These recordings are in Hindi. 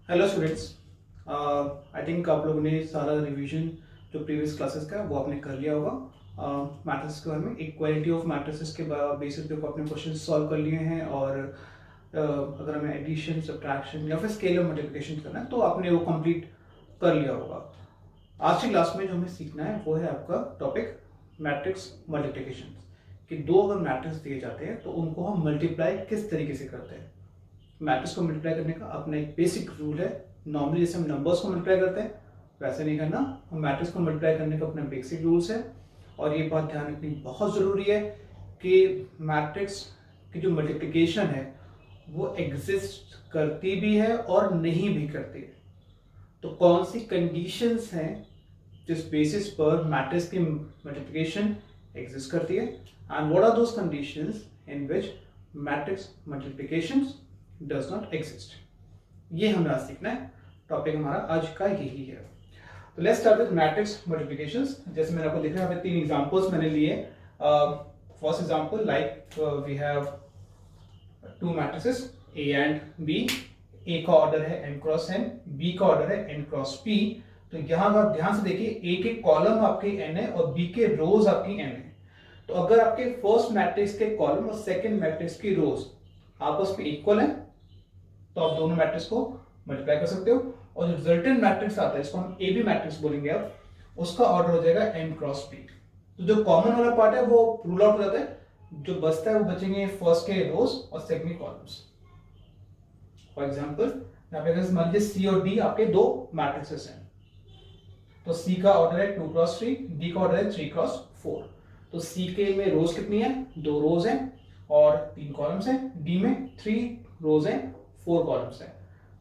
Hello students. आई थिंक आप लोगों ने सारा रिवीजन जो प्रीवियस क्लासेस का है वो आपने कर लिया होगा। मैट्रिक्स के बारे में इक्वालिटी ऑफ मैट्रिसेस के बेसिस पे आपने क्वेश्चन सॉल्व कर लिए हैं और अगर हमें एडिशन सब्ट्रैक्शन या फिर स्केलर मल्टीप्लिकेशन करना है तो आपने वो कंप्लीट कर लिया होगा। आज की क्लास में जो हमें सीखना है वो है आपका टॉपिक मैट्रिक्स मल्टीप्लिकेशन। कि दो अगर मैट्रिक्स दिए जाते हैं तो उनको हम मल्टीप्लाई किस तरीके से करते हैं। मैट्रिक्स को मल्टीप्लाई करने का अपना एक बेसिक रूल है। नॉर्मली जैसे हम नंबर्स को मल्टीप्लाई करते हैं वैसे नहीं करना, हम मैट्रिक्स को मल्टीप्लाई करने का अपना बेसिक रूल्स है। और ये बात ध्यान रखनी बहुत ज़रूरी है कि मैट्रिक्स की जो मल्टीप्लिकेशन है वो एग्जिस्ट करती भी है और नहीं भी करती है। तो कौन सी कंडीशंस हैं जिस बेसिस पर मैट्रिक्स की मल्टीप्लिकेशन एग्जिस्ट करती है and what are those conditions in which matrix multiplications does not exist. ये हमें आज सीखना है। टॉपिक हमारा आज का यही है। तो let's start with matrix multiplications. जैसे मैंने आपको दिखा है, तीन एग्जांपल्स मैंने लिए। First example like we have two matrices A and B. A का ऑर्डर है n क्रॉस n, बी का ऑर्डर है n क्रॉस p। तो यहां आप ध्यान से देखिए, ए के कॉलम आपके n है और बी के रोज आपकी n है। तो अगर आपके फर्स्ट मैट्रिक्स के कॉलम और सेकंड मैट्रिक्स की रोज आपस में इक्वल है तो आप दोनों मैट्रिक्स को मल्टीप्लाई कर सकते हो। और जो रिजल्टेंट मैट्रिक्स आता है इसको हम ए बी मैट्रिक्स बोलेंगे, अब उसका ऑर्डर हो जाएगा n क्रॉस p। तो जो कॉमन वाला पार्ट है वो रूल आउट हो जाता है, जो बचता है वो बचेंगे फर्स्ट के रोज और सेकंड के कॉलम्स। फॉर एग्जांपल यहाँ पे अगर मान लीजिए सी और डी आपके दो मैट्रिक्सेस हैं, तो सी का ऑर्डर है 2 क्रॉस 3, डी का ऑर्डर है 3 क्रॉस 4। तो सी के में रोज कितनी है, 2 रोज हैं और 3 कॉलम्स हैं। डी में 3 रोज हैं 4 कॉलम्स हैं।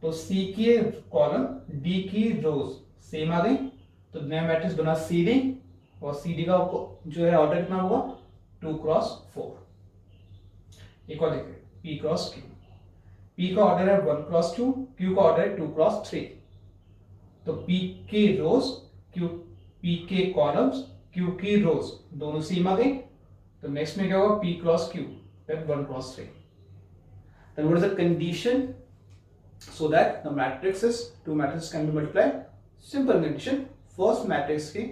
तो सी की कॉलम डी की रोज सेम आ गई, तो नया मैट्रिक्स बना सी डी और सी डी का जो है ऑर्डर कितना होगा 2 क्रॉस 4। एक और देखिए पी क्रॉस क्यू। पी का ऑर्डर है 1 क्रॉस 2, क्यू का ऑर्डर है 2 क्रॉस 3। तो पी के रोज क्यू, पी के कॉलम्स क्यू की रोज दोनों सेम आ गई। तो नेक्स्ट में क्या होगा P cross Q, then 1 cross 3. Then what is the condition so that the matrices, two matrices can be multiplied? Simple condition, first matrix के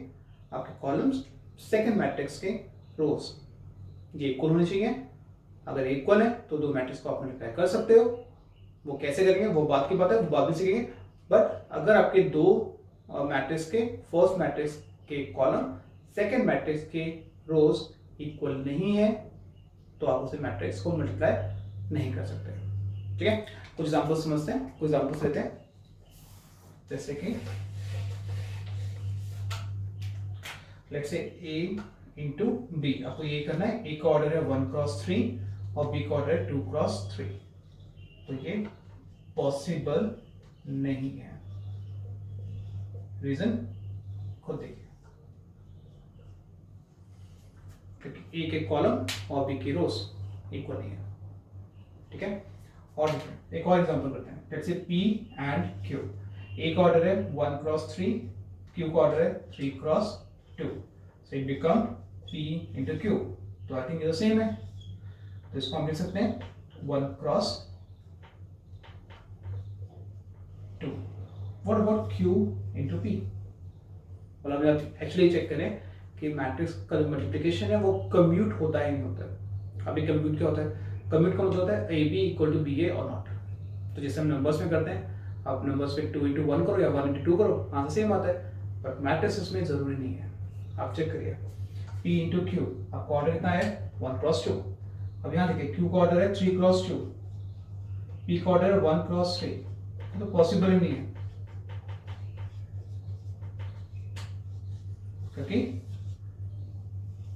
आपके columns, second matrix के rows ये इक्वल होने चाहिए। अगर इक्वल है तो दो मैट्रिक्स को आप मल्टीप्लाई कर सकते हो। वो कैसे करेंगे वो बात की बात है, वो बाद में सीखेंगे। बट अगर आपके दो मैट्रिक्स के फर्स्ट मैट्रिक्स के कॉलम सेकेंड मैट्रिक्स के रोज इक्वल नहीं है तो आप उसे मैट्रिक्स को मल्टीप्लाई नहीं कर सकते। ठीक है, कुछ एग्जांपल समझते हैं, कुछ एग्जांपल्स लेते हैं। जैसे कि let's say a into B. आपको ये करना है, a का ऑर्डर है 1 क्रॉस 3 और b का ऑर्डर है 2 क्रॉस 3। तो ये पॉसिबल नहीं है। रीजन खुद देखिए, क्योंकि ए के कॉलम और बी की रोज इक्वल नहीं है। ठीक है, और एक और एग्जांपल करते हैं। Let's say P and Q। ए का ऑर्डर है 1 क्रॉस 3, Q का ऑर्डर है 3 cross 2। So it become P into Q। तो आई थिंक ये सेम है, तो इसको हम लिख सकते हैं 1 cross 2। What about Q into P? मतलब आप एक्चुअली चेक करें कि मैट्रिक्स का जो मल्टीप्लिकेशन है वो कम्यूट होता है नहीं होता है। अभी कम्यूट क्या होता है, कम्यूट का मतलब होता है A B equal to B A or not. तो जैसे हम नंबर्स में करते हैं, आप नंबर्स पे 2 इंटू 1 करो या 1 इंटू 2 करो, आंसर सेम आता है। बट मैट्रिक्स इसमें जरूरी नहीं है। आप चेक करिए P इंटू क्यू, आपका ऑर्डर कितना है 1 क्रॉस 2। अब यहाँ देखिए क्यू का ऑर्डर है 3 क्रॉस 2, P का ऑर्डर है 1 क्रॉस 3। तो पॉसिबल ही नहीं है, क्योंकि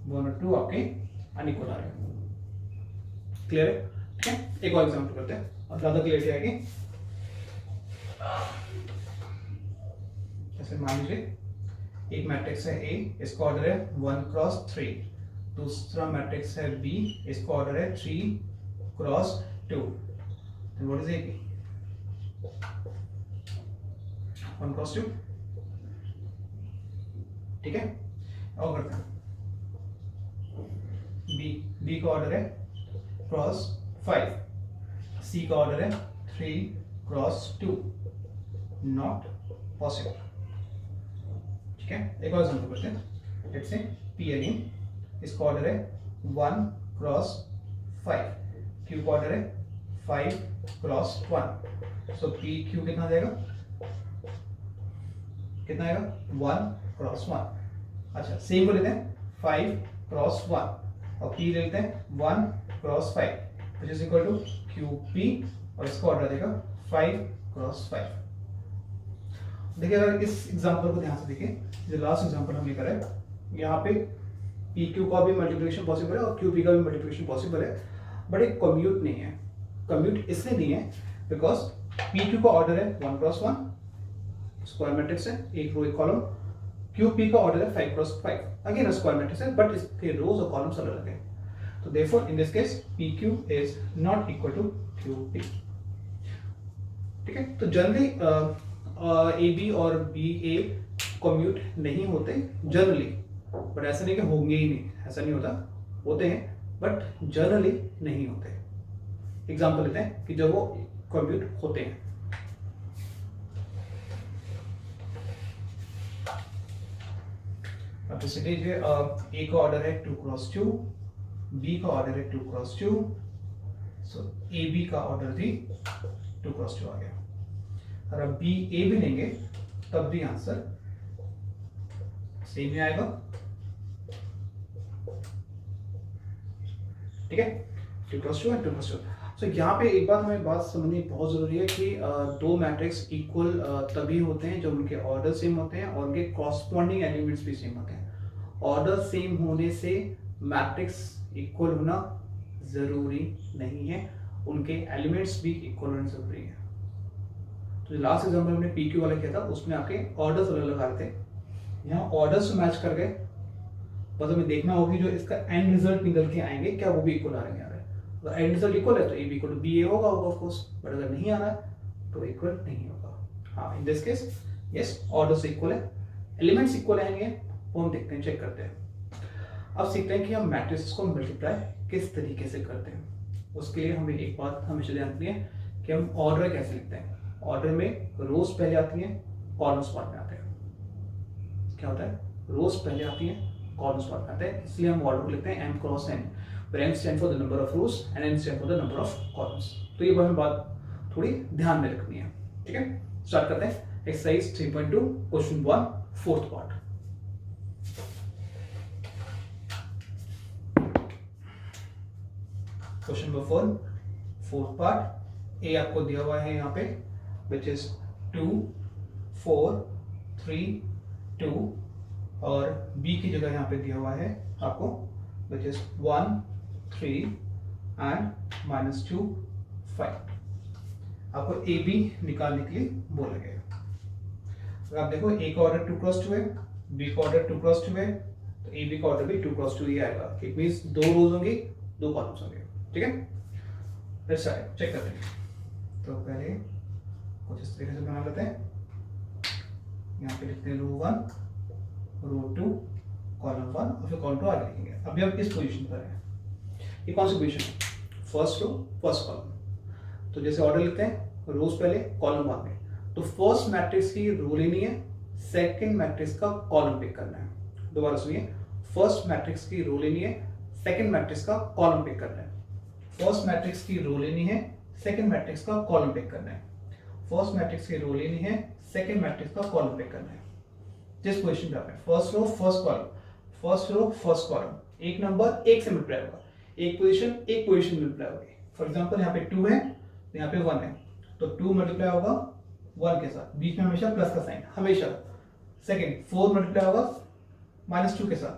1 और 2 आपके अनइक्वल आ रहे हैं। क्लियर है? ठीक है, एक और एग्जांपल करते हैं और ज्यादा क्लियरिटी आएगी। जैसे मान लीजिए एक मैट्रिक्स है A, इसका ऑर्डर है 1 क्रॉस 3। दूसरा मैट्रिक्स है B, इसका ऑर्डर है 3 cross 2। What is AP? 1 cross 2। ठीक है, और करते हैं B का ऑर्डर है क्रॉस 5, C का ऑर्डर है 3 क्रॉस 2। Not possible. ठीक है, एक और एग्जांपल करते हैं। लेट्स से P अगेन, इसका ऑर्डर है 1 क्रॉस 5, Q का ऑर्डर है 5 क्रॉस 1, सो PQ कितना आ जाएगा, कितना आएगा 1 क्रॉस 1। अच्छा, सेम को लेते हैं 5 क्रॉस 1 और P लेते हैं 1 cross 5 which is equal to QP और इसका ऑर्डर देगा 5 क्रॉस 5। देखिए अगर इस एग्जांपल को ध्यान से देखिए, जो लास्ट एग्जांपल हमने करा है, यहाँ पे PQ का भी मल्टीप्लिकेशन पॉसिबल है और QP का भी मल्टीप्लिकेशन पॉसिबल है, बट एक कम्यूट नहीं है। कम्यूट इसलिए नहीं है बिकॉज PQ का ऑर्डर है 1 क्रॉस 1, स्क्वायर मैट्रिक्स है, एक रो एक कॉलम। QP का ऑर्डर है 5 क्रॉस 5, अगेन स्क्वायर मैट्रिक्स है, बट इसके रोज और कॉलम्स अलग अलग है। तो therefore in this case PQ is not equal to QP। ठीक है, तो जनरली AB और BA कम्यूट नहीं होते जनरली, बट ऐसा नहीं कि होंगे ही नहीं, ऐसा नहीं होता, होते हैं बट जनरली नहीं होते। एग्जांपल लेते हैं कि जब वो कम्यूट होते हैं। अब जैसे A का ऑर्डर है 2 क्रॉस 2, B का ऑर्डर है 2 क्रॉस 2, सो AB का ऑर्डर भी 2 क्रॉस 2 आ गया। और अब BA भी लेंगे तब भी आंसर सेम ही आएगा। ठीक है, 2 क्रॉस 2 एंड 2 क्रॉस 2। सो यहाँ पे एक बात हमें बात समझनी बहुत जरूरी है कि दो मैट्रिक्स इक्वल तभी होते हैं जब उनके ऑर्डर सेम होते हैं और उनके कॉरस्पॉन्डिंग एलिमेंट्स भी सेम होते हैं। ऑर्डर सेम होने से मैट्रिक्स इक्वल होना जरूरी नहीं है, उनके एलिमेंट्स भी इक्वल होने जरूरी है। तो जो लास्ट एग्जाम्पल हमने PQ वाला किया था उसमें आपके ऑर्डर्स अलग लगा रहे थे, यहाँ ऑर्डर्स मैच कर गए, बस हमें देखना होगी जो इसका एंड रिजल्ट निकल के आएंगे क्या वो भी इक्वल आ रहे हैं। अगर एंड रिजल्ट इक्वल है तो AB इक्वल टू BA होगा ऑफ कोर्स, बट अगर नहीं आ रहा है तो इक्वल नहीं होगा। हाँ, इन this case yes, orders equal है, एलिमेंट्स इक्वल आएंगे, वो हम देखते हैं, चेक करते हैं। अब सीखते हैं कि हम मैट्रिसेस को मल्टीप्लाई किस तरीके से करते हैं। उसके लिए हमें एक बात हमेशा ध्यान रखनी है कि हम ऑर्डर कैसे लिखते हैं। ऑर्डर में रोज पहले आती हैं, कॉलम्स बाद में आते हैं। क्या होता है, रोज पहले आती हैं, कॉलम्स बाद में आते हैं, इसलिए हम ऑर्डर को लिखते हैं M cross N, where M stand for the number of rows and N stand for the number of columns। तो ये हमें बात थोड़ी ध्यान में रखनी है। ठीक है, स्टार्ट करते हैं exercise 3.2 question 1 fourth part. Question number 4 fourth part. A आपको दिया हुआ है यहाँ पे विच इज 2 4 3 2 और बी की जगह यहाँ पे दिया हुआ है आपको विच इज 1 3 एंड -2 5। आपको ए बी निकालने के लिए बोला गया। तो आप देखो ए का ऑर्डर 2 क्रॉस 2 है, बी का ऑर्डर 2 क्रॉस 2 है, तो ए बी का ऑर्डर भी 2 क्रॉस 2 ही आएगा। इट मींस 2 रोज होंगे, 2 कॉलम्स होंगे। ठीक है, लेट्स स्टार्ट, चेक करते हैं। तो पहले कुछ इस तरीके से बना लेते हैं। यहाँ पे लिखते हैं रो 1 रो 2 कॉलम 1 और फिर कॉलम 2 आगे लिखेंगे। अभी हम इस पोजीशन पर हैं, ये कौन सी पोजीशन है, फर्स्ट रो फर्स्ट कॉलम। तो जैसे ऑर्डर लिखते हैं रोज पहले कॉलम बाद में, तो फर्स्ट मैट्रिक्स की रो लेनी है, सेकंड मैट्रिक्स का कॉलम पिक करना है। दोबारा सुनिए, फर्स्ट मैट्रिक्स की रो लेनी है, सेकंड मैट्रिक्स का कॉलम पिक करना है। फर्स्ट मैट्रिक्स की रो लेनी है, सेकंड मैट्रिक्स का कॉलम पिक करना है। फर्स्ट मैट्रिक्स की रो लेनी है, सेकंड मैट्रिक्स का कॉलम पिक करना है। जिस पोजीशन पे आप हैं, first row first column, first row first column, एक नंबर एक से मल्टीप्लाई होगा, एक पोजीशन मल्टीप्लाई होगी। फॉर एग्जांपल यहाँ पे 2 है तो यहाँ पे 1 है, तो 2 मल्टीप्लाई होगा 1 के साथ, बीच में हमेशा प्लस का साइन हमेशा। सेकंड 4 मल्टीप्लाई होगा -2 के साथ,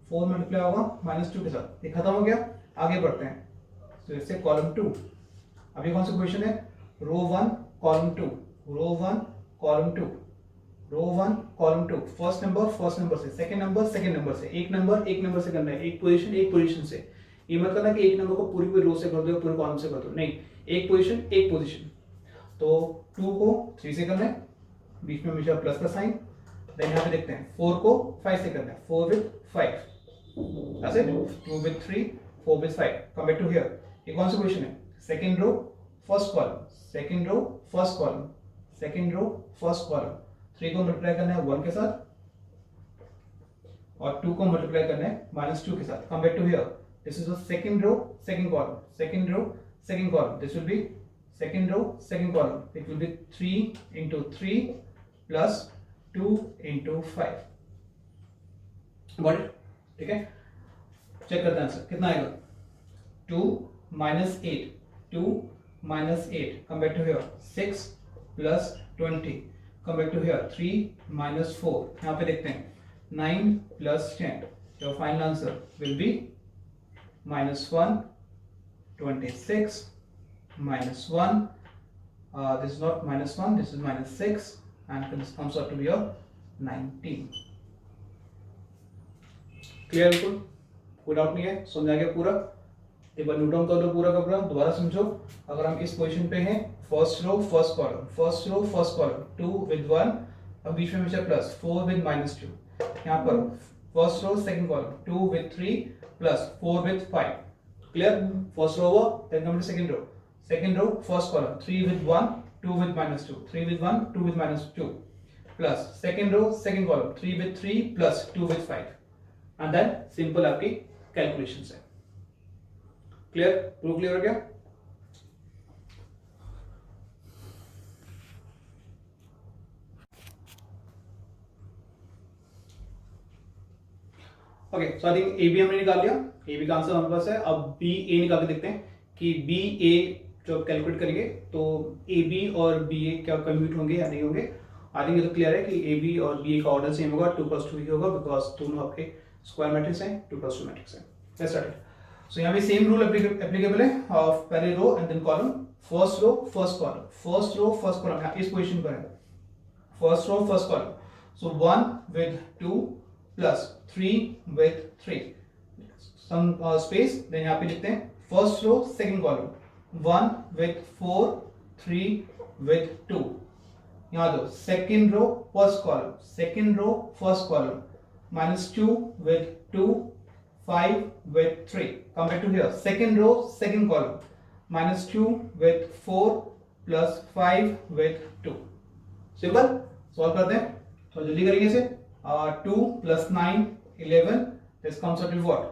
4 मल्टीप्लाई होगा -2 के साथ। ये खत्म हो गया, आगे बढ़ते हैं। तो इससे कॉलम 2, अभी कौन सा क्वेश्चन है, रो 1 कॉलम 2, रो 1 कॉलम 2, रो 1 कॉलम 2, फर्स्ट नंबर से, सेकंड नंबर से, एक नंबर से करना है, एक पोजीशन से। ये मत करना कि एक नंबर को पूरी रो से कर दो, पूरे कॉलम से कर दो, नहीं, एक पोजीशन। तो 2 को 3 से करना है, बीच में हमेशा प्लस का साइन। देन यहाँ पे देखते हैं 4 को 5 से करना है, 4 with 5, that's it, 2 with 3, 4 with 5। Come back to here, ये कौन सा क्वेश्चन है, second row first column, second row first column, second row first column, 3 को मल्टीप्लाई करना है 1 के साथ और 2 को मल्टीप्लाई करना है -2 के साथ. Come back to here, this is the second row second column, second row second column, this will be second row second column, it will be 3 into 3 plus 2 into 5. Got it? ठीक है, चेक करते हैं आंसर कितना आएगा. 2 minus 8, 2 minus 8, come back to here, 6 plus 20, come back to here, 3 minus 4, यहाँ पे देखते हैं 9 plus 10, your final answer will be -1, 26, -1, this is not -1, this is -6, and this comes out to be your 19. Clear? बिल्कुल कोई डाउट नहीं है, समझ आ गया पूरा. एक बार नोट डाउन कर लो पूरा का पूरा, दोबारा समझो. अगर हम इस पोजीशन पे हैं, first row first column, first row first column, 2 with 1, अब बीच में हमेशा प्लस, 4 with -2, यहाँ पर first row second column, 2 with 3 plus 4 with 5. Clear? First row हुआ, then come to second row, second row first column, 3 with 1, 2 with -2, 3 with 1, 2 with -2 plus second row second column, 3 with 3 plus 2 with 5, and then simple आपकी कैलकुलेशंस है. क्लियर? प्रूफ क्लियर हो गया? Okay, so I think A B हमने निकाल लिया, ए बी का आंसर हमारे पास है. अब बी ए निकाल के देखते हैं कि बी ए जब कैलकुलेट करेंगे तो ए बी और बी ए क्या कम्यूट होंगे या नहीं होंगे. आई थिंक ये तो क्लियर है कि ए बी और बी ए का ऑर्डर सेम होगा, 2 + 2 ही होगा, बिकॉज दोनों आपके स्क्वायर मैट्रिक्स हैं, 2 + 2 मैट्रिक्स हैं. Let's start. सो यहाँ भी सेम रूल एप्लीकेबल है ऑफ पहले row and then column, first row first column, first row first column, यहाँ इस पोजीशन पर है, first row first column. So 1 with 2 plus 3 with 3, sum space, then यहाँ पे लिखते हैं first row second column, 1 with 4, 3 with 2. यहाँ दो second row first column, second row first column, -2 with 2, 5 with 3. Come back to here. Second row, second column. -2 with 4 plus 5 with 2. Simple. Solve करते हैं. तो जल्दी करेंगे इसे. 2 plus 9, 11. This comes out to what?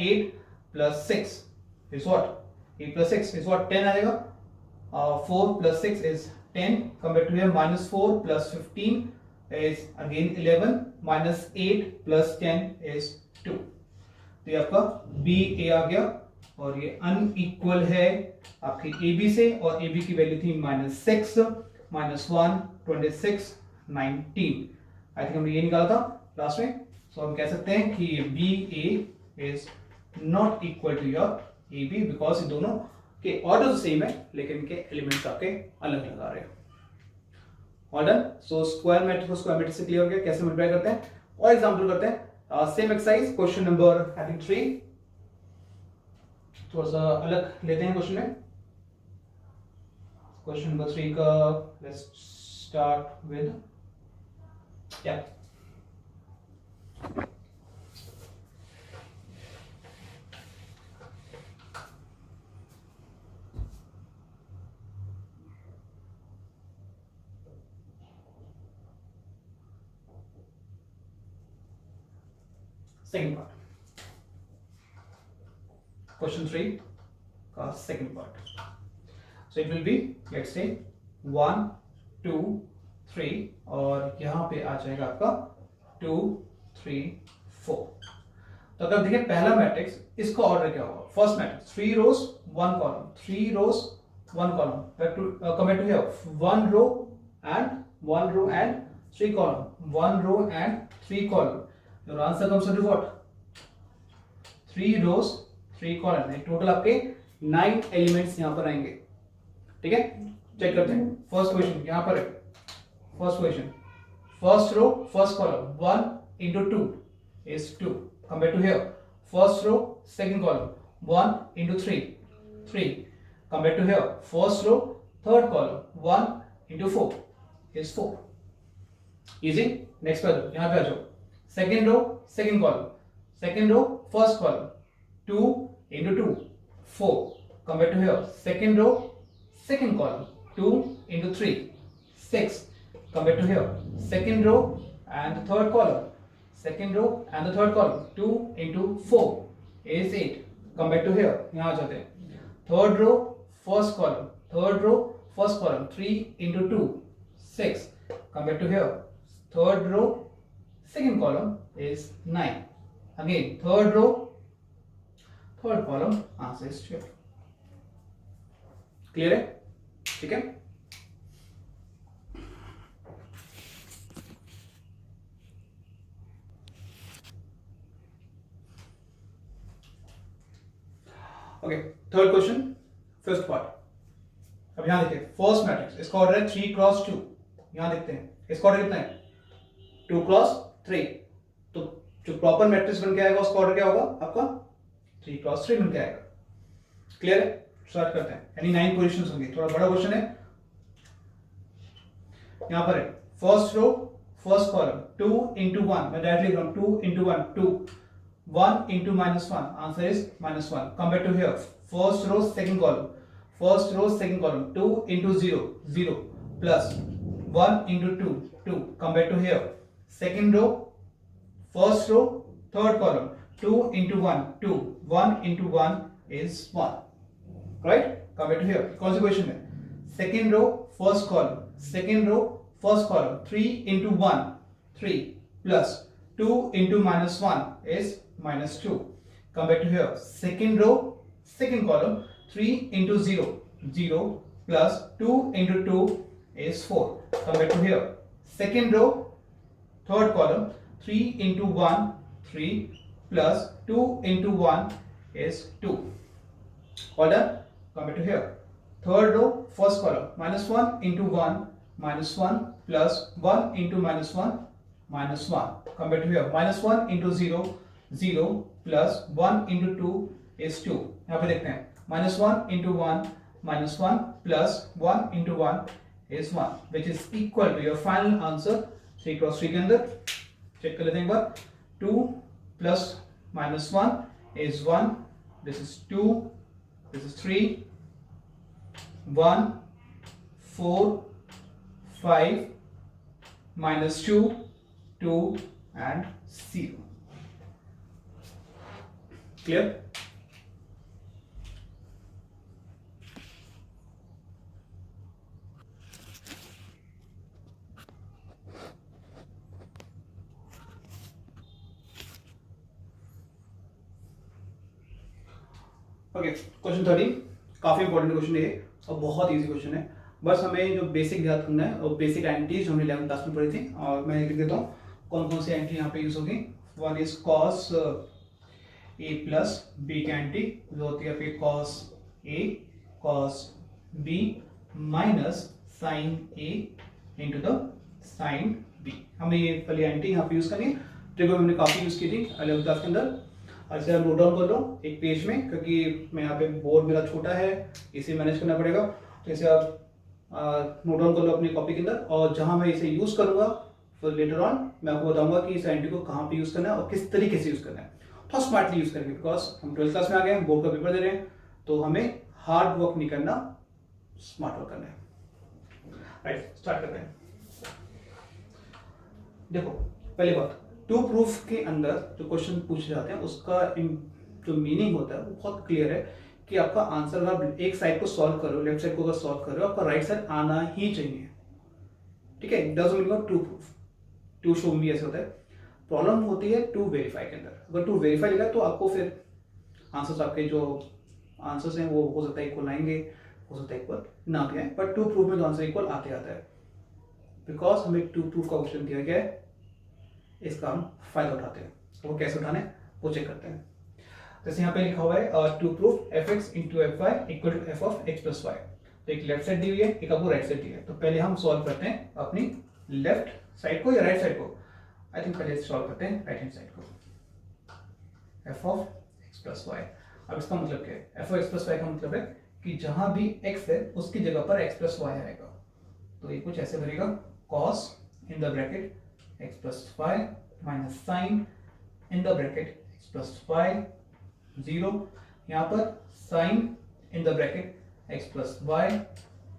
8 plus 6 is what? 8 plus 6 is what? 10 आएगा. 4 plus 6 is 10. Come back to here. -4 plus 15 is again 11. -8 plus 10 is 2. तो ये आपका बी ए आ गया और ये अनइक्वल है आपकी ए बी से, और ए बी की वैल्यू थी -6, -1, 26, 19. आई थिंक हमने ये निकाला था लास्ट में. सो हम कह सकते हैं कि B A is not equal to your A B, because ये दोनों के ऑर्डर तो सेम है लेकिन इनके एलिमेंट्स आपके अलग अलग आ रहे हैं. ऑर्डर. सो स्क्वायर मैट्रिक्स को स्क्वायर मैट्रिक्स से क्लियर हो गया, कैसे मल्टीप्लाई करते हैं. और एग्जांपल करते हैं. Same exercise, question number I think 3, थोड़ा सा अलग लेते हैं क्वेश्चन में. क्वेश्चन नंबर 3 का लेट्स स्टार्ट विद क्या, second part. Question 3 का second part. So it will be, let's say 1, 2, 3 और यहाँ पे आ जाएगा आपका 2, 3, 4. तो अगर देखिए पहला मैट्रिक्स, इसका ऑर्डर क्या होगा. First matrix 3 rows 1 column, 3 rows 1 column. Come back to here, 1 row and 3 column, 1 row and 3 column. Your answer comes to what? 3 rows 3 column. Total आपके 9 एलिमेंट्स यहाँ पर आएंगे. ठीक है, चेक करते हैं. फर्स्ट क्वेश्चन यहाँ पर है. First question, first row first column, 1 into 2 is 2. Come back to here. First row second column, 1 into 3, 3. Come back to here. First row third column, 1 into 4 is 4. Easy. Next पे आ जाओ, यहाँ पे आ जाओ. Second row second column, second row first column, 2 into 2, 4. Come back to here. Second row second column, 2 into 3, 6. Come back to here. Second row and the third column. Second row and the third column. 2 into 4 is 8. Come back to here. यहाँ आ जाते हैं. Third row, first column. Third row, first column. 3 into 2, 6. Come back to here. Third row, second column is 9. Again, third row, third column, answer is 12. Clear है? ठीक है? Okay, third question, first part. अब यहां देखिए, फर्स्ट मैट्रिक्स, इसका ऑर्डर है 3 क्रॉस 2. यहां देखते हैं, इसका ऑर्डर कितना है? 2 क्रॉस 3. तो जो प्रॉपर मैट्रिक्स बन के आएगा उसका ऑर्डर क्या होगा आपका? 3 क्रॉस 3 बन के आएगा. क्लियर है? स्टार्ट करते हैं. यानी 9 पोजीशंस होंगे. थोड़ा बड़ा क्वेश्चन है. यहां पर है first row, first column, 2 into 1. मैं डायरेक्टली लिख रहा हूं, 2 into 1, 2. 1 into -1, answer is -1. Come back to here. First row, second column. First row, second column. 2 into 0, 0. Plus 1 into 2, 2. Come back to here. Second row, first row, third column. 2 into 1, 2. 1 into 1 is 1. Right? Come back to here. कौन सी क्वेश्चन है? Second row, first column. Second row, first column. 3 into 1, 3. Plus 2 into -1 is -2. Come back to here. Second row, second column. 3 into 0, 0. Plus 2 into 2 is 4. Come back to here. Second row, third column. 3 into 1, 3. Plus 2 into 1 is 2. All done? Come back to here. Third row, first column. -1 into 1, -1. Plus 1 into -1, -1. Come back to here. -1 into 0, 0. Plus 1 into 2 is 2. यहाँ पे देखते हैं. -1 into 1, -1. Plus 1 into 1 is 1. Which is equal to your final answer. 3 cross 3 के अंदर. चेक कर लेते हैं एक बार. 2 plus -1 is 1. This is 2. This is 3, 1, 4, 5, -2, 2 and 0. Clear? Okay, question 13 काफी इंपॉर्टेंट क्वेश्चन है और बहुत इजी क्वेश्चन है. बस हमें जो बेसिक याद करना है और बेसिक एंटीज हमने 11th क्लास में पढ़ी थी और मैं लिख देता हूँ कौन कौन सी एंटी यहाँ पे यूज होगी. One is cos A plus B की एंटी जो होती है आपकी cos A cos B minus sine A into the sine B. हमें ये पहले एंटी यहाँ पे यूज करनी है. ट्रिगो हमने काफी यूज की थी 11th क्लास के अंदर. अच्छा, नोट डाउन कर लो एक पेज में क्योंकि मैं यहाँ पे बोर्ड मेरा छोटा है इसे मैनेज करना पड़ेगा. तो इसे आप नोट डाउन कर लो अपनी कॉपी के अंदर और जहाँ मैं इसे यूज़ करूँगा फिर लेटर ऑन मैं आपको बताऊंगा कि इस एंटी को कहाँ पे यूज़ करना है और किस तरीके से यूज़ करना है. थोड़ा स्मार्टली यूज़ करेंगे बिकॉज हम 12th क्लास में आ गए हैं, बोर्ड का पेपर दे रहे हैं तो हमें हार्ड वर्क नहीं करना, स्मार्ट वर्क करना है. राइट, स्टार्ट करते हैं. देखो पहली बात, टू प्रूफ के अंदर जो क्वेश्चन पूछे जाते हैं उसका जो मीनिंग होता है वो बहुत क्लियर है कि आपका आंसर अगर एक साइड को सॉल्व करो, लेफ्ट साइड को अगर सॉल्व करो आपका राइट साइड आना ही चाहिए. ठीक है, doesn't mean to proof. To show me ऐसे होता है. प्रॉब्लम होती है टू वेरीफाई के अंदर. अगर टू वेरीफाई लिखा तो आपको फिर आंसर्स आपके जो आंसर्स हैं वो हो सकता है इक्वल आएंगे, हो सकता है इक्वल ना भी आए, बट टू प्रूफ में तो आंसर इक्वल आते आता है बिकॉज हमें टू प्रूफ का क्वेश्चन दिया गया है. इसका हम फायदा उठाते हैं. वो कैसे उठाने वो चेक करते हैं. जैसे यहाँ पे लिखा हुआ है to proof F X into F Y equal to F of X plus Y. तो एक लेफ्ट साइड दी हुई है, एक आपको राइट साइड दी है. तो पहले हम सॉल्व करते हैं अपनी लेफ्ट साइड को या राइट साइड को. आई थिंक पहले सॉल्व करते हैं राइट हैंड साइड को. F of X plus Y. अब इसका मतलब क्या है? F of X plus Y का मतलब है कि जहां भी एक्स है उसकी जगह पर एक्स प्लस वाई आएगा. तो ये कुछ ऐसे बनेगा cos in the bracket x plus y minus sin in the bracket x plus y 0. यहाँ पर sin in the bracket x plus y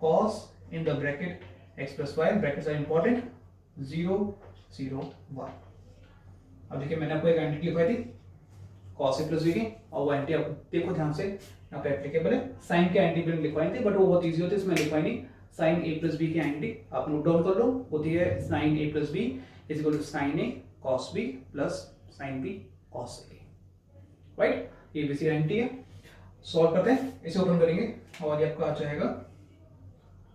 cos in the bracket x plus Y, brackets are important, 0 0 1। अब देखिए मैंने आपको एक आइडेंटिटी लिखवाई थी cos a प्लस b की, और वो आइडेंटिटी आप देखो ध्यान से, यहाँ पे एप्लीकेबल है। साइन के आइडेंटिटी मैंने लिखवाई थी, बट वो बहुत ईजी होती है, इसमें लिखवाई नहीं। साइन a प्लस b की आइडेंटिटी आप नोट डाउन कर लो, होती है sine a plus b is equal to sine a cos b plus sine b cos a, right. ये बेसिक आइडेंटिटी है। सॉल्व करते हैं, इसे ओपन करेंगे और ये आपका आ जाएगा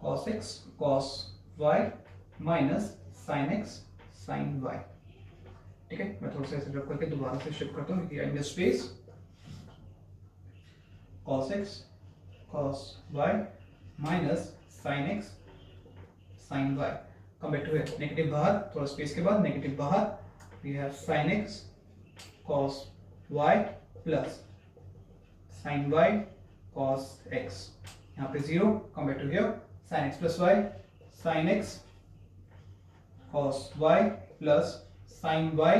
cos x cos y minus sin x sin y। ठीक है, मैं थोड़ा सा ऐसे रख करके दोबारा से शिफ्ट करता हूँ, in the space cos x cos y minus sin x sin y, come back to है नेगेटिव बाहर, थोड़ा स्पेस के बाद नेगेटिव बाहर, we have sin x cos y plus sin y cos x, यहाँ पे 0, come back to here, sin x plus y sin x cos y plus sin y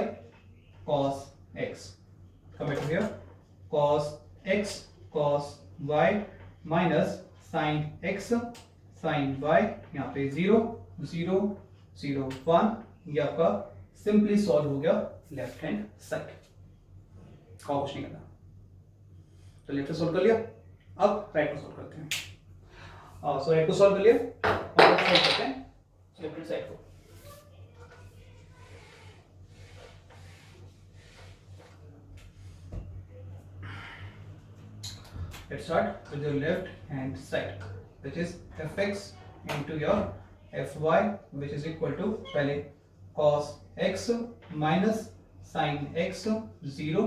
cos x, come back to here, cos x cos y minus sin x sin y, यहाँ पे 0 0 0 1, ये आपका सिंपली सॉल्व हो गया लेफ्ट हैंड साइड, कुछ नहीं करना। तो लेफ्ट सॉल्व कर लिया, अब राइट को सॉल्व करते हैं। सो राइट को सॉल्व कर लिया, और सॉल्व करते हैं लेफ्ट हैंड साइड को। Let's start with the left hand side, which is fx into your fy, which is equal to पहले cos x minus sin x 0,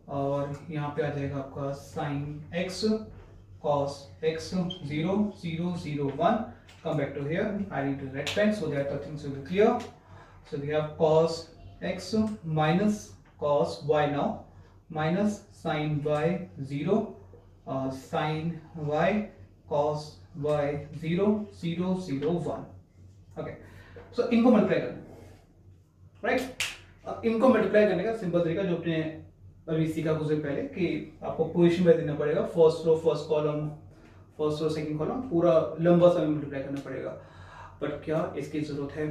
और यहाँ पे आ जाएगा आपका sin x cos x 0 0 0 1। Come back to here, I need to write pen so that the things will be clear. So we have cos x minus cos y now minus sin y 0 sin y cos y 0 0 0 1। Okay, सो इनको मल्टीप्लाई करना, राइट। इनको मल्टीप्लाई करने का सिंपल तरीका जो अपने अभी सीखा कुछ देर पहले, कि आपको पोजीशन में देना पड़ेगा, first row first column, first row second column, पूरा लंबा सा मल्टीप्लाई करना पड़ेगा। बट क्या इसकी जरूरत है?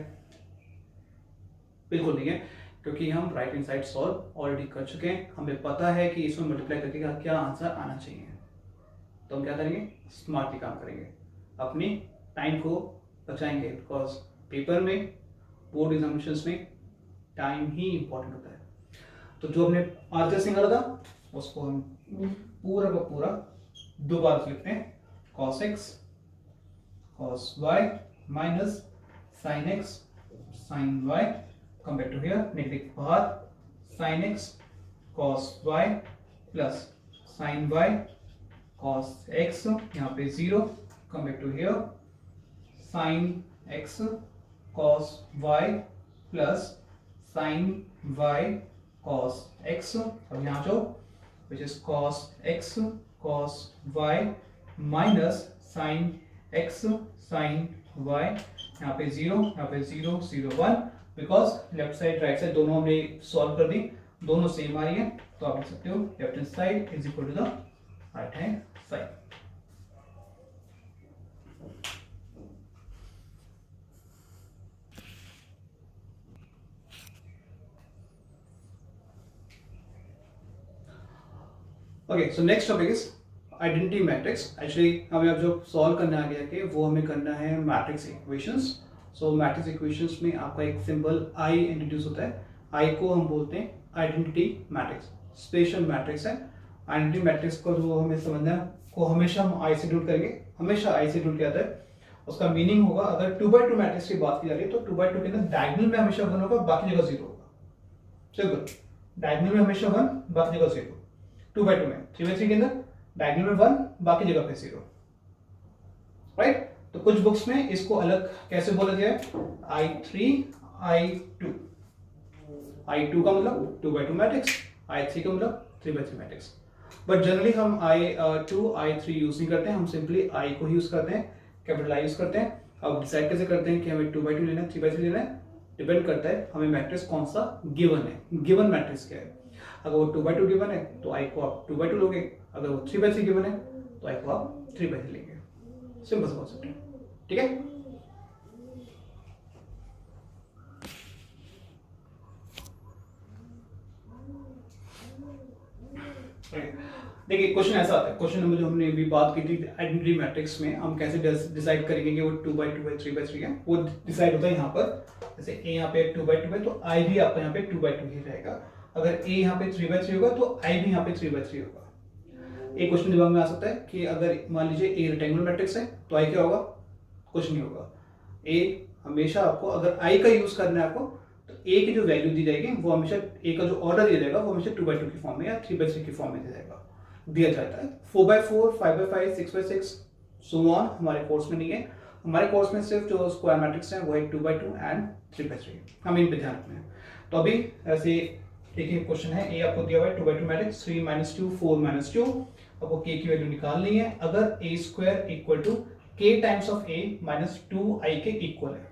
बिल्कुल नहीं है, क्योंकि हम right hand side solve already कर चुके हैं। हमें पता है कि इसमें मल्टीप्लाई करके क्या आंसर आना चाहिए। तो हम क्या करेंगे? स्मार्टली काम करेंगे, अपनी टाइम को बचाएंगे, बिकॉज पेपर में, बोर्ड एग्जामिनेशंस में टाइम ही इंपॉर्टेंट होता है। तो जो हमने आंसर से करा था उसको हम पूरा का पूरा दोबारा से लिखते हैं, cos x cos y minus sin x sin y, come back to here, negative बाहर, sin x cos y plus sin y cos x, यहाँ पे 0, come back to here, sin x cos y plus sin y cos x, अब यहाँ जो which is cos x cos y minus sin x sin y, यहाँ पे 0, यहाँ पे 0 0 1, because left side right side दोनों हमने सॉल्व कर दी, दोनों सेम आ रही है, तो आप लिख सकते हो left hand side is equal to the right hand side. Okay, so next topic is identity matrix. Actually हमें अब जो सॉल्व करना आ गया कि वो हमें करना है मैट्रिक्स इक्वेशंस। सो मैट्रिक्स इक्वेशंस में आपका एक सिंबल आई इंट्रोड्यूस होता है, आई को हम बोलते हैं आइडेंटिटी मैट्रिक्स, स्पेशल मैट्रिक्स है। आइडेंटिटी मैट्रिक्स को जो हमें समझना है को हमेशा हम आई से डिनोट करेंगे, हमेशा आई से डिनोट किया जाता है। उसका मीनिंग होगा, अगर 2x2 मैट्रिक्स की बात की जा रही है तो 2x2 के अंदर डायगोनल में हमेशा 1 होगा, बाकी जगह 0 होगा। सिंपल, डायगोनल में हमेशा 1, बाकी जगह 0। 2x2 में 3x3 के अंदर डायगोनल में 1, बाकी जगह पे 0, राइट। तो कुछ बुक्स में इसको अलग कैसे बोला गया है, I3 I2। I2 का मतलब 2x2 मैट्रिक्स, I3 का मतलब 3x3 मैट्रिक्स। बट जनरली हम I2 I3 यूज नहीं करते हैं, हम सिंपली I को यूज करते हैं, कैपिटल I यूज करते हैं। अब डिसाइड कैसे करते हैं कि हमें 2x2 लेना है 3x3 लेना है, डिपेंड करता है हमें मैट्रिक्स कौन सा गिवन है, गिवन मैट्रिक्स क्या है। अगर वो 2x2 गिवन है तो I को आप 2x2 लोगे, अगर वो 3x3 गिवन है तो I को आप 3x3 लेंगे। सिंपल सा कॉन्सेप्ट है, ठीक है। देखिए क्वेश्चन ऐसा आता है, क्वेश्चन नंबर जो हमने अभी बात की थी आइडेंटिटी मैट्रिक्स में, हम कैसे डिसाइड करेंगे कि वो 2/2/3/3 है, वो डिसाइड होता है यहाँ पर। जैसे ए यहाँ पे 2/2 है तो आई भी आपका यहाँ पे 2/2 ही रहेगा। अगर ए यहाँ पे 3/3 होगा तो आई भी यहाँ पे 3/3 होगा। एक क्वेश्चन दिमाग में आ सकता है कि अगर मान लीजिए ए रेक्टेंगुलर मैट्रिक्स है तो आई क्या होगा, कुछ नहीं होगा। ए हमेशा आपको अगर आई का यूज करना है आपको, तो ए की जो वैल्यू दी जाएगी वो हमेशा ए का जो ऑर्डर दिया जाएगा वो हमेशा 2/2 की फॉर्म में या 3/3 की फॉर्म में दिया जाता है। 4/4, 5/5, 6/6 सो ऑन हमारे कोर्स में नहीं है। हमारे कोर्स में सिर्फ जो स्क्वायर मैट्रिक्स है वो है 2/2 एंड 3/3, हम इन पे ध्यान रखते हैं। तो अभी ऐसे देखिए क्वेश्चन है, ए आपको दिया हुआ है 2/2 मैट्रिक्स 3 - 2 4 - 2, आपको के की वैल्यू निकालनी है। अगर ए स्क्वायर इक्वल टू के times of A minus 2i के इक्वल है,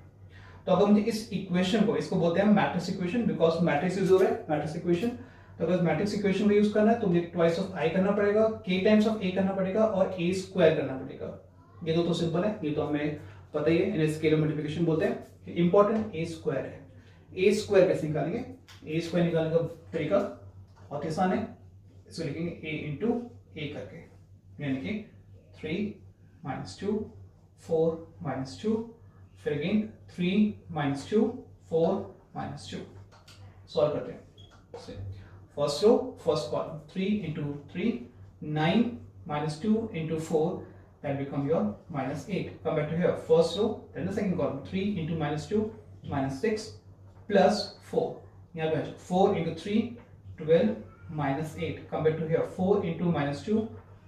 तो अगर मुझे इस इक्वेशन को, इसको बोलते हैं matrix equation, because matrix use हो रहा है मैट्रिक्स इक्वेशन। तो अगर मैट्रिक्स इक्वेशन का यूज करना है तो मुझे ट्वाइस ऑफ आई करना पड़ेगा, के टाइम्स ऑफ ए करना पड़ेगा और ए स्क्वायर करना पड़ेगा। ये दो तो सिंपल है, ये तो हमें पता ही है, इन्हें स्केलर मल्टीप्लिकेशन बोलते हैं। इंपॉर्टेंट ए स्क्वायर है। ए स्क्वायर कैसे निकालेंगे, ए स्क्वायर निकालने का तरीका बहुत आसान है। इसको लिखेंगे ए इंटू ए करके, यानी कि 3 - 2 4 - 2, फिर अगेन 3 - 2 4 - 2। सॉल्व करते हैं। First row first column 3 × 3 9 - 2 × 4, that become your -8. Come back to here, first row then the second column 3 × -2 -6 plus 4, यहाँ पे 4 × 3 12 -8. Come back to here, 4 × -2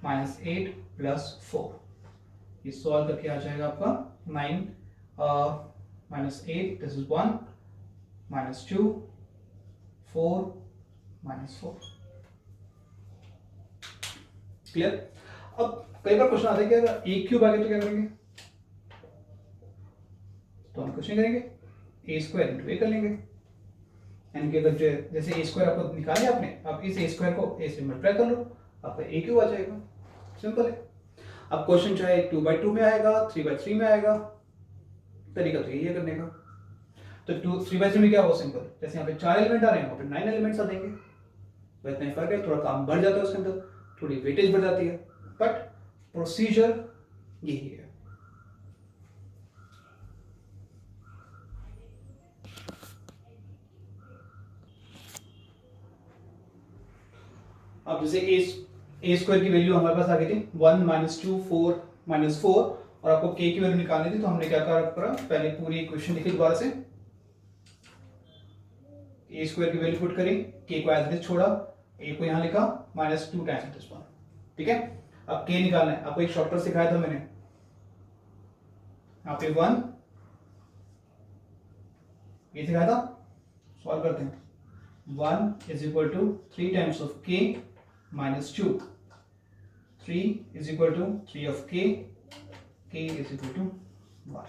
-8 plus 4। ये सॉल्व करके आ जाएगा आपका 9 -8, this is 1 -2 4 -4। क्लियर। अब कई बार क्वेश्चन आता है कि अगर ए क्यूब आ गया तो क्या करेंगे, तो हम कुछ नहीं करेंगे, ए स्क्वायर इंटू ए कर लेंगे। यानी कि अगर जैसे ए स्क्वायर आपको निकाले आपने, आप इस ए स्क्वायर को ए से मल्टीप्लाई कर लो, आपका ए क्यूब आ जाएगा। सिंपल है। अब क्वेश्चन चाहे 2/2 में आएगा 3/3 में आएगा, तरीका तो यही है करने का। तो 3/3 में क्या होगा, सिंपल, जैसे यहाँ पे 4 एलिमेंट आ रहे हैं वहां पे 9 एलिमेंट्स आ देंगे, तो इतना ही फर्क है। थोड़ा काम बढ़ जाता है उसके अंदर, थोड़ी वेटेज बढ़ जाती है, बट प्रोसीजर यही है। अब जैसे ए स्क्वायर की वैल्यू हमारे पास आ गई थी 1 - 2 4 -4, और आपको के की वैल्यू निकालनी थी, तो हमने क्या करा, पहले पूरी इक्वेशन लिखी दोबारा से, ए स्क्वायर की वैल्यू पुट करी, के को एज इट इज छोड़ा, ए को यहां लिखा -2 टाइम्स दिस वन। ठीक है। अब के निकालना है, आपको एक शॉर्टकट सिखाया था मैंने, यहाँ पे 1 ये सिखाया था। सॉल्व करते हैं। 1 = 3 टाइम्स ऑफ के -2, 3 = 3 of k = 1।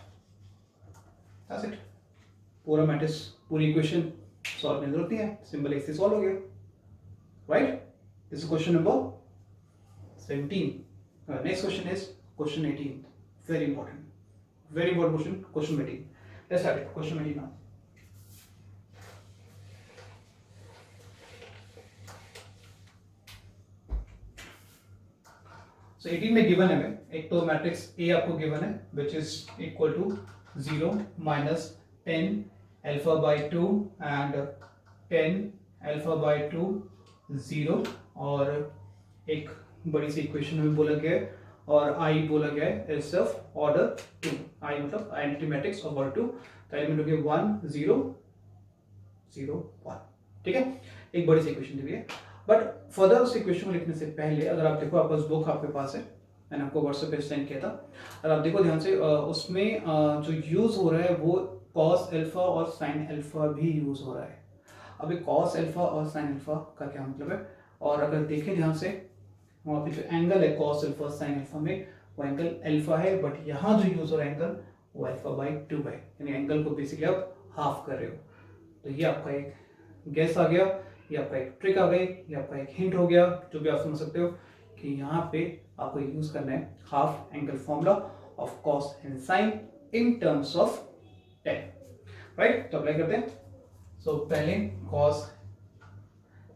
That's it। पूरा मैट्रिक्स, पूरी इक्वेशन सॉल्व करने की जरूरत नहीं है, सिंपल इससे सॉल्व हो गया, right. This is question number 17। Next question is question 18, very important question, question 18। Let's start it, question 18 now. So 18 में गिवन है हमें, एक तो मैट्रिक्स ए आपको गिवन है which is equal to 0 - 10 α/2 and 10 α/2 0, और एक बड़ी सी इक्वेशन हमें बोला गया है, और आई बोला गया है इज ऑफ ऑर्डर 2। आई मतलब आइडेंटिटी मैट्रिक्स ऑफ ऑर्डर 2, तो एलिमेंट हो गया 1 0 0 1। ठीक है, एक बड़ी सी इक्वेशन दी हुई है। बट फर्दर उस इक्वेशन को लिखने से पहले अगर आप देखो, आपका बुक आपके पास है, मैंने आपको व्हाट्सएप पे सेंड किया था, अगर आप देखो ध्यान से, उसमें जो यूज हो रहा है वो कॉस अल्फा और साइन अल्फा भी यूज हो रहा है। अभी कॉस अल्फा और साइन अल्फा का क्या मतलब है, और अगर देखें ध्यान से, वहाँ पे जो एंगल है कॉस अल्फा साइन अल्फा में, वो एंगल अल्फा है, बट यहाँ जो यूज हो रहा है एंगल वो α/2 है, यानी एंगल को बेसिकली आप हाफ कर रहे हो। तो ये आपका एक गेस आ गया, ये आपका एक ट्रिक आ गई, ये आपका एक हिंट हो गया, जो भी आप समझ सकते हो कि यहाँ पे आपको यूज करना है half angle formula of cos and sine in terms of 10, right. तो अप्लाई करते हैं। सो पहले कॉस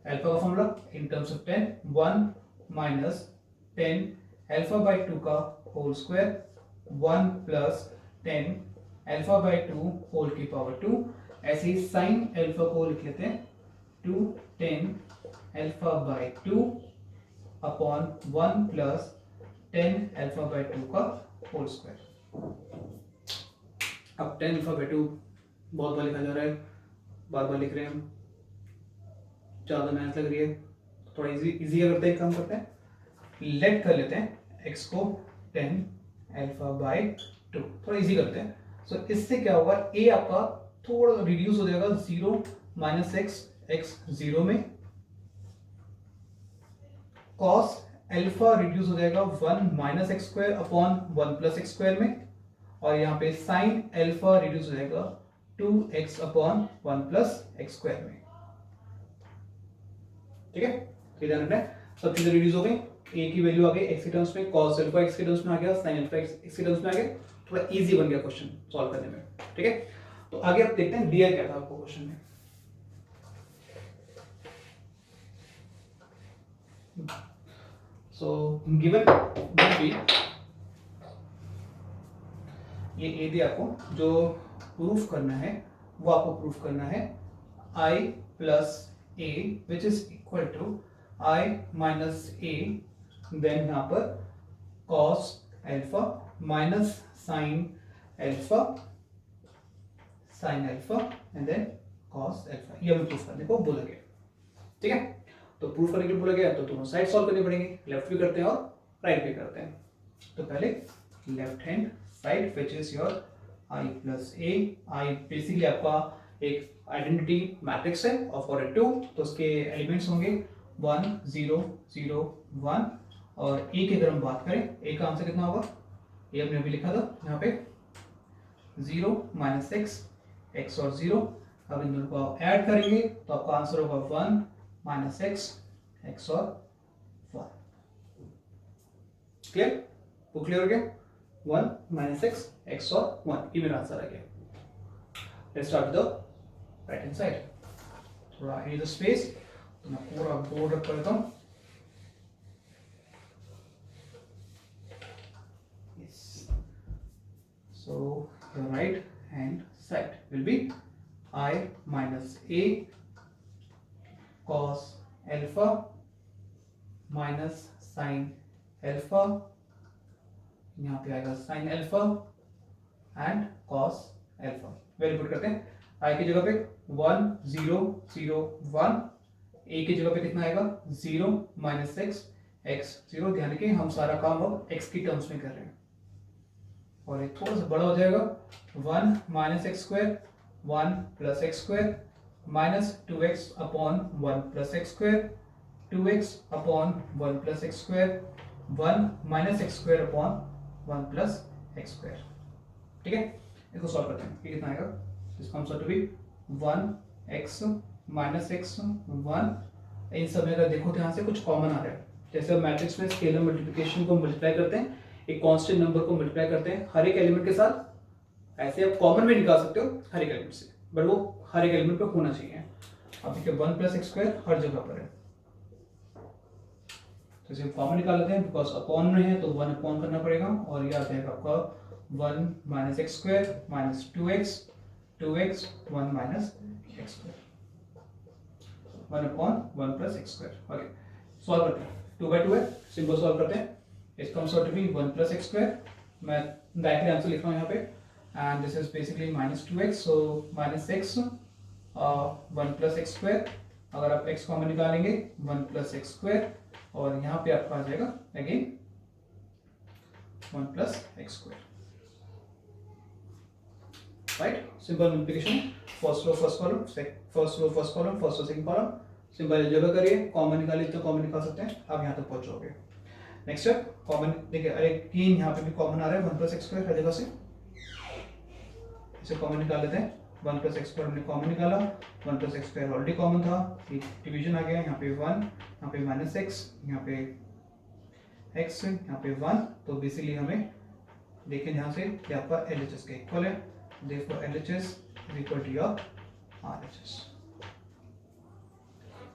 अल्फा का formula in terms of 10 1 minus 10 alpha by 2 का whole square 1 plus 10 alpha by 2 whole की पावर 2। ऐसे ही साइन अल्फा को लिख लेते हैं 2 10 alpha by 2 upon 1 plus 10 alpha by 2 का होल स्क्वायर। अब 10 अल्फा बाई 2 बहुत बार लिखा जा रहा है, बार बार लिख रहे हैं हम, ज़्यादा मेहनत लग रही है, थोड़ा इजी करते हैं, काम करते हैं, लेट कर लेते हैं x को 10 अल्फा बाई 2, थोड़ा इजी करते हैं। सो इससे क्या होगा, a आपका थोड़ा रिड्यूस हो जाएगा 0 माइनस x 0 में, cos अल्फा रिड्यूस हो जाएगा 1 minus X square upon 1 plus X square में, और यहाँ पे साइन अल्फा रिड्यूस हो जाएगा 2x upon 1 plus X square में। ठीक है, ध्यान रखना है, सब चीजें रिड्यूस हो गई, a की वैल्यू आ गई x के टर्म्स में, cos अल्फा x के टर्म्स में आ गया, sin अल्फा x के टर्म्स में आ गया, थोड़ा इजी बन गया क्वेश्चन सॉल्व करने में। ठीक है, तो आगे आप देखते हैं दिया क्या था आपको क्वेश्चन में। सो गिवन भी ये a दिया आपको, जो प्रूफ करना है वो आपको प्रूफ करना है i plus a which is equal to i minus a, then यहाँ पर cos alpha minus sine alpha and then cos alpha, ये हमें प्रूफ करने को बोला गया। ठीक है, तो प्रूफ करने के लिए बोला गया तो दोनों साइड सॉल्व करनी पड़ेंगी, लेफ्ट भी करते हैं और राइट भी करते हैं। तो पहले left hand side which is your i plus a, i basically आपका एक आइडेंटिटी मैट्रिक्स है ऑफ ऑर्डर 2, तो उसके एलिमेंट्स होंगे 1 0 0 1, और a की अगर हम बात करें, a का आंसर कितना होगा, ये हमने अभी लिखा था यहाँ पे 0 माइनस x और 0, अब इन दोनों को ऐड करेंगे तो आपका आंसर होगा 1 माइनस x और 1। क्लियर, वो क्लियर हो गया, 1 माइनस x और 1, ये मेरा आंसर आ गया। Let's start the right hand side, थोड़ा आई नीड द स्पेस, तो मैं पूरा बोर्ड रख करता हूं। So the right hand side will be I minus a cos alpha minus sin alpha, यहाँ पे आएगा sin alpha and cos alpha। Very good, करते हैं I की जगह पे 1 0 0 1, a की जगह पे कितना आएगा 0 माइनस x 0। ध्यान रखिए हम सारा काम अब x की टर्म्स में कर रहे हैं, और एक थोड़ा सा बड़ा हो जाएगा 1 minus X square 1 plus X square minus 2x upon 1 plus X square 2x upon 1 plus X square 1 minus X square upon 1 plus X square. ठीक है, इसको सॉल्व करते हैं, ये कितना आएगा, this comes out to be 1x minus x 1। इन सब में अगर देखो ध्यान से कुछ कॉमन आ रहा है, जैसे मैट्रिक्स में स्केलर मल्टीप्लिकेशन को मल्टीप्लाई करते हैं, एक कांस्टेंट नंबर को मल्टीप्लाई करते हैं हर एक एलिमेंट के साथ, ऐसे आप कॉमन भी निकाल सकते हो हर एक एलिमेंट से, बट वो हर एक एलिमेंट पे होना चाहिए। अब देखिए 1 प्लस एक्स स्क्वायर हर जगह पर है, तो इसे कॉमन निकाल लेते हैं, बिकॉज अपॉन में है तो 1 अपॉन करना पड़ेगा, और ये आ जाएगा आपका 1 minus X square minus 2x 1 minus X square 1 upon 1 plus X square. Okay, solve करते हैं, 2 बाई 2 है, सिंपल सॉल्व करते हैं। It comes out to be 1 plus x square, मैं डायरेक्टली आंसर लिख रहा हूँ यहाँ पे, and this is basically minus 2x, so minus x 1 plus x square, अगर आप x कॉमन निकालेंगे 1 plus x square, और यहाँ पे आपका आ जाएगा again 1 plus x square, right. Simple multiplication, first row first column, first row first column, first row second column, simple जगह करिए, कॉमन निकालिए तो कॉमन निकाल सकते हैं, आप यहाँ तक पहुँचोगे। नेक्स्ट स्टेप, कॉमन देखिए, अरे तीन यहाँ पे भी कॉमन आ रहा है 1 प्लस एक्स स्क्वायर हर जगह से, इसे कॉमन निकाल लेते हैं। 1 प्लस एक्स स्क्वायर हमने कॉमन निकाला, 1 plus X square already common था, एक डिवीजन आ गया, यहाँ पे 1, यहाँ पे माइनस एक्स, यहाँ पे एक्स, यहाँ पे 1, तो बेसिकली हमें देखें ध्यान से कि आपका LHS के इक्वल है, therefore LHS is equal to your RHS।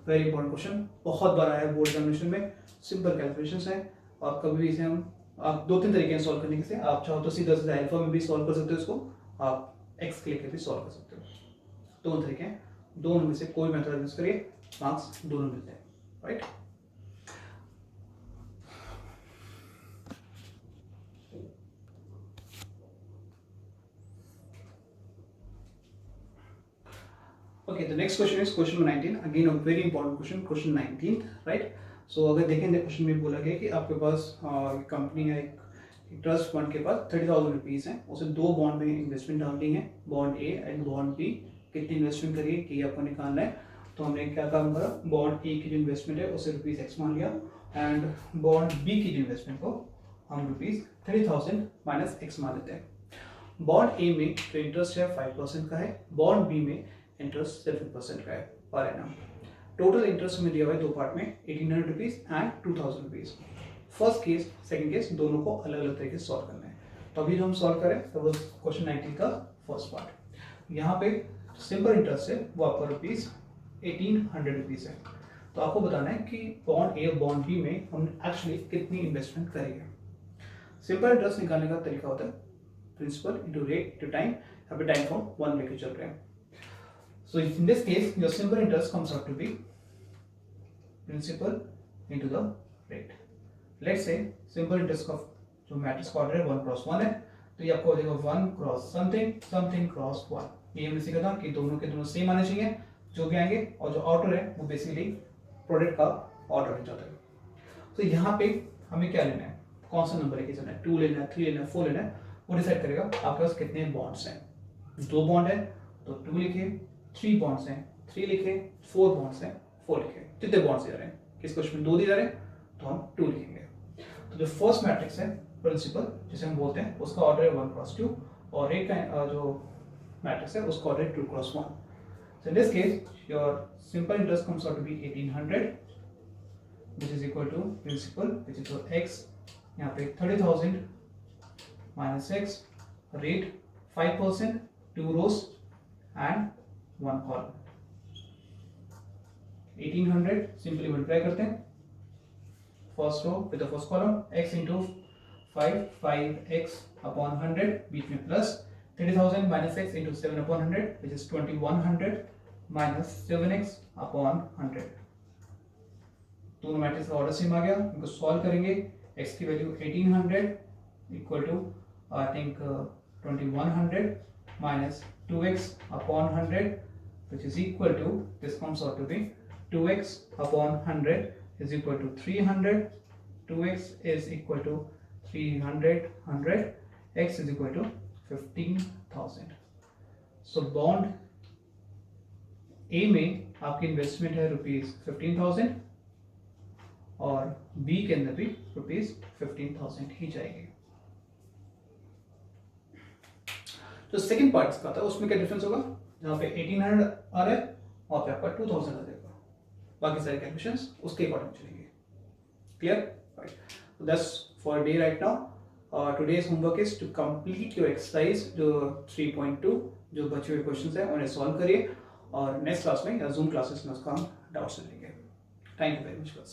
Very important question, बहुत बार आया है बोर्ड एग्जामिनेशन में। सिंपल कैलकुलेशंस है और कभी भी इसे हम आप 2-3 तरीके हैं सॉल्व करने के से। आप चाहो तो सीधा सीधा अल्फा में भी सॉल्व कर सकते हो इसको, आप एक्स के लेके भी सॉल्व कर सकते हो। दोनों तरीके हैं, दोनों में से कोई मेथड यूज करिए, मार्क्स दोनों मिलते हैं, right. Okay, the next question is question number 19. Again, a very important question, question 19, right? So अगर देखें क्वेश्चन में बोला गया कि आपके पास कंपनी है, एक ट्रस्ट फंड के पास 30,000 रुपीज़ हैं, उसे 2 बॉन्ड में इन्वेस्टमेंट डालनी है, bond A and bond B. कितनी इन्वेस्टमेंट करिए कि आपको निकालना है। तो हमने क्या काम करा, बॉन्ड ए की जो इन्वेस्टमेंट है उसे ₹X मान लिया एंड बॉन्ड बी की जो इन्वेस्टमेंट को हम ₹30,000 माइनस X मान लेते हैं। बॉन्ड ए में जो इंटरेस्ट है 5% का है, बॉन्ड बी में इंटरेस्ट 7% का है पर एनम। टोटल इंटरेस्ट में दिया हुआ है 2 पार्ट में, 1800 rupees and 2000 rupees. First case second case दोनों को अलग अलग तरीके से सॉल्व करना है। तो अभी जो हम सॉल्व करें तो वो क्वेश्चन 19 का फर्स्ट पार्ट। यहाँ पे सिंपल इंटरेस्ट है वो आपका ₹1800 रुपीज है। तो आपको बताना है कि बॉन्ड ए और बॉन्ड बी में हमने एक्चुअली कितनी इन्वेस्टमेंट करी है। सिंपल इंटरेस्ट निकालने का तरीका होता है principal into rate into time. यहाँ पे टाइम फॉर्म 1 लेके चल रहे हैं। So in this case, your simple interest comes out to be principal into the rate. Let's say simple interest का जो मैट्रिक्स का ऑर्डर है 1 क्रॉस 1 है, तो ये आपको हो जाएगा 1 क्रॉस समथिंग समथिंग क्रॉस 1। ये हमने सीखा था कि दोनों के दोनों सेम आने चाहिए जो भी आएंगे, और जो ऑर्डर है वो बेसिकली प्रोडक्ट का ऑर्डर हो जाता है। तो यहाँ पे हमें क्या लेना है, कौन सा नंबर लेके चलना है, 2 लेना है, 3 लेना है, 4 लेना है, वो डिसाइड करेगा आपके पास कितने बॉन्ड्स हैं। 2 बॉन्ड है तो 2 लिखे, 3 बॉन्ड्स हैं 3 लिखे, 4 बॉन्ड्स हैं 4 लिखे। कितने बॉन्ड्स दे रहे हैं, किस क्वेश्चन में 2 दिए जा रहे हैं तो हम 2 लिखेंगे। तो जो फर्स्ट मैट्रिक्स है प्रिंसिपल जिसे हम बोलते हैं उसका ऑर्डर है 1 क्रॉस 2, और एक का जो मैट्रिक्स है उसका ऑर्डर है 2 cross 1। So in this case your simple interest comes out to be 1800 which is equal to principal which is your x, यहाँ पे 30,000 minus x, rate 5%, 2 rows and 1 column. 1800 simply multiply करते हैं first row with the first column, x into 5x upon 100, बीच में plus 30,000 minus x into 7 upon 100 which is 2100 minus 7x upon 100। दोनों मैट्रिक्स का ऑर्डर सेम आ गया, इनको सॉल्व करेंगे। x की value 1800 equal to I think 2100 minus 2x upon 100 which is equal to, this comes out to be 2x upon 100 is equal to 300, 2x is equal to 300, 100, x is equal to 15,000. So bond A में आपकी इन्वेस्टमेंट है ₹15,000 और B के अंदर भी ₹15,000 ही जाएगी। जो सेकंड पार्ट का था उसमें क्या डिफरेंस होगा, जहाँ पे 1800 आ रहा है वहाँ पे आपका 2000 आ जाएगा। बाकी सारे कैलकुलेशंस उसके अकॉर्डिंग चलेंगे। Clear, right. So that's for day right now. Today's homework is to complete your exercise जो 3.2 जो बचे हुए क्वेश्चंस हैं उन्हें सॉल्व करिए, और नेक्स्ट क्लास में या जूम क्लासेस में उसका हम डाउट्स लेंगे। Thank you very much.